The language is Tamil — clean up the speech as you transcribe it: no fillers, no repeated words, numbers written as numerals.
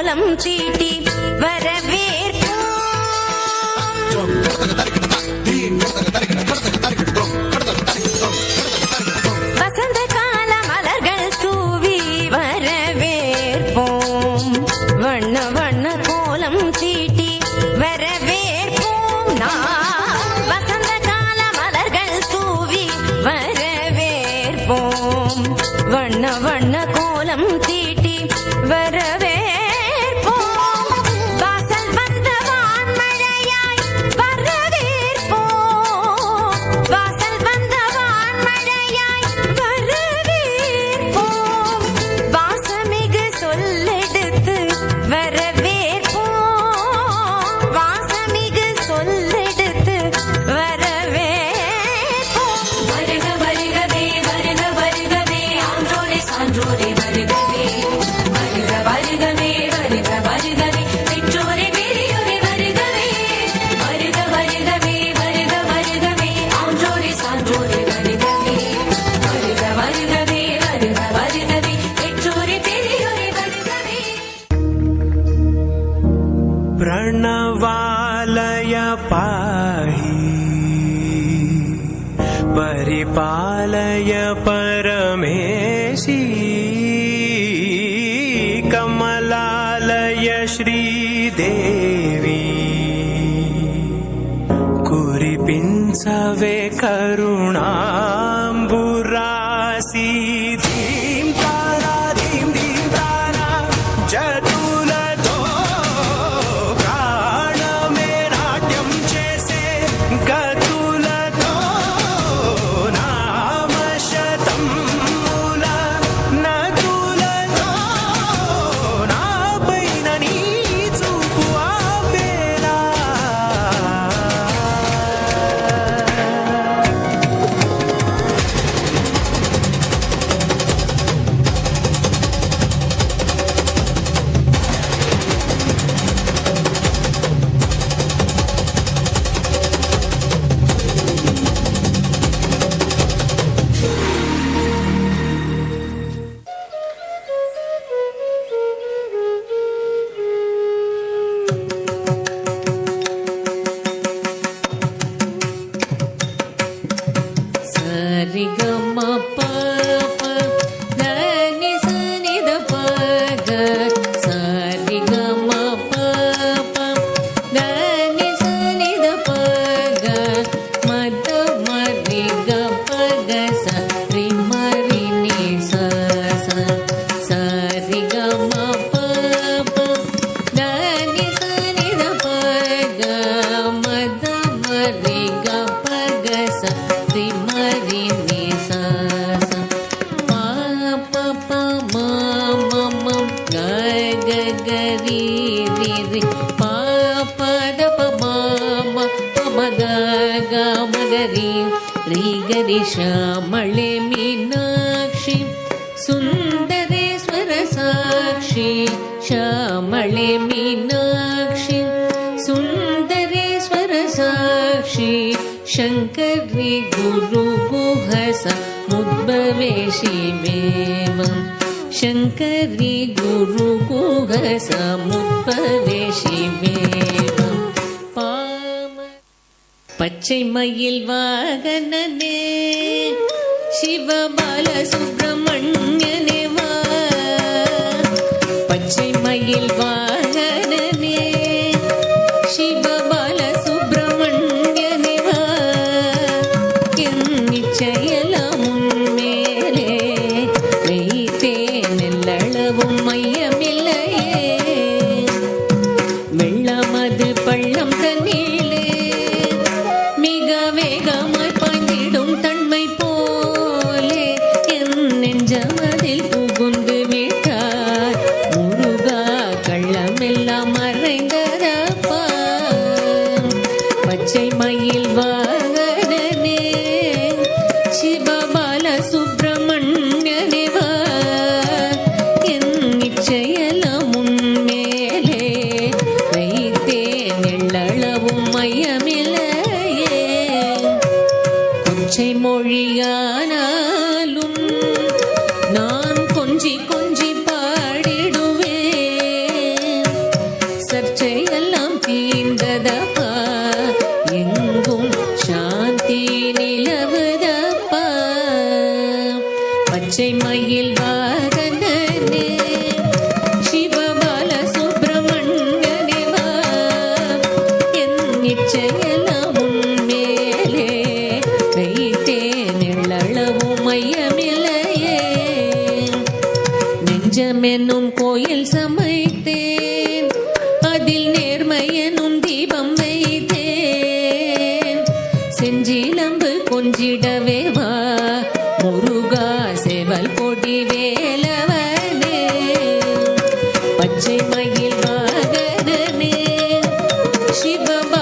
கோலம் தீட்டி வசந்த கால மலர்கள் தூவி வரவேற்போம். வண்ண வண்ண கோலம் தீட்டி வரவேற்போம். வசந்த கால மலர்கள் தூவி வரவேற்போம். வண்ண வண்ண கோலம் தீட்டி வரவே प्रणवालय पाहि परिपालय परमेशी कमलालय श्रीदेवी कुरिपिंसवे करुणाम्बुरासी धीं तारा धीं धीं तारा जतुलतो प्राणमे नाट्यं चेसे गतुलतो नाम शतं मूल नतुलतो ना पैननी चुकुआ बेला श्यामळे मीनाक्षी सुन्दरेश्वर साक्षी श्यामळे मीनाक्षी सुन्दरेश्वर साक्षी शङ्करी गुरुगुहस मुद्भवेशिमेवम् शङ्करी गुरुगुहस मुद्भवेशिमेवम् பச்சை மயில் வாகனனே சிவபால சுப்பிரமணியனே வா பச்சை மயில் வாகனனே சிவபால சுப்பிரமணியனே வா என் நிச்சயலாம் உன்மேலே வைத்தேன் எல்லளவும் மையமில்லையே வெள்ளமது பள்ளம் தண்ணீலே வேகமாய் பாய்ந்திடும் தன்மை போலே என் நெஞ்சமதில் புகுந்து விட்டார் முருகா கள்ளமெல்லாம் மறைந்ததப்பா பச்சை மயில் வாகனனே சிவபால சுப்பிரமணியனே வா என் நிச்சயலாம் உன்மேலே வைத்தேன் எள்ளளவும் மையமில்லை மொழியானாலும் நான் கொஞ்சி கொஞ்சி பாடிடுவேன் தீபம் வைத்தேன் செஞ்சிலம்பு கொஞ்சிடவே வா முருகா செவல் கொடி வேலவனே பச்சை மயில் வாகனனே சிவபா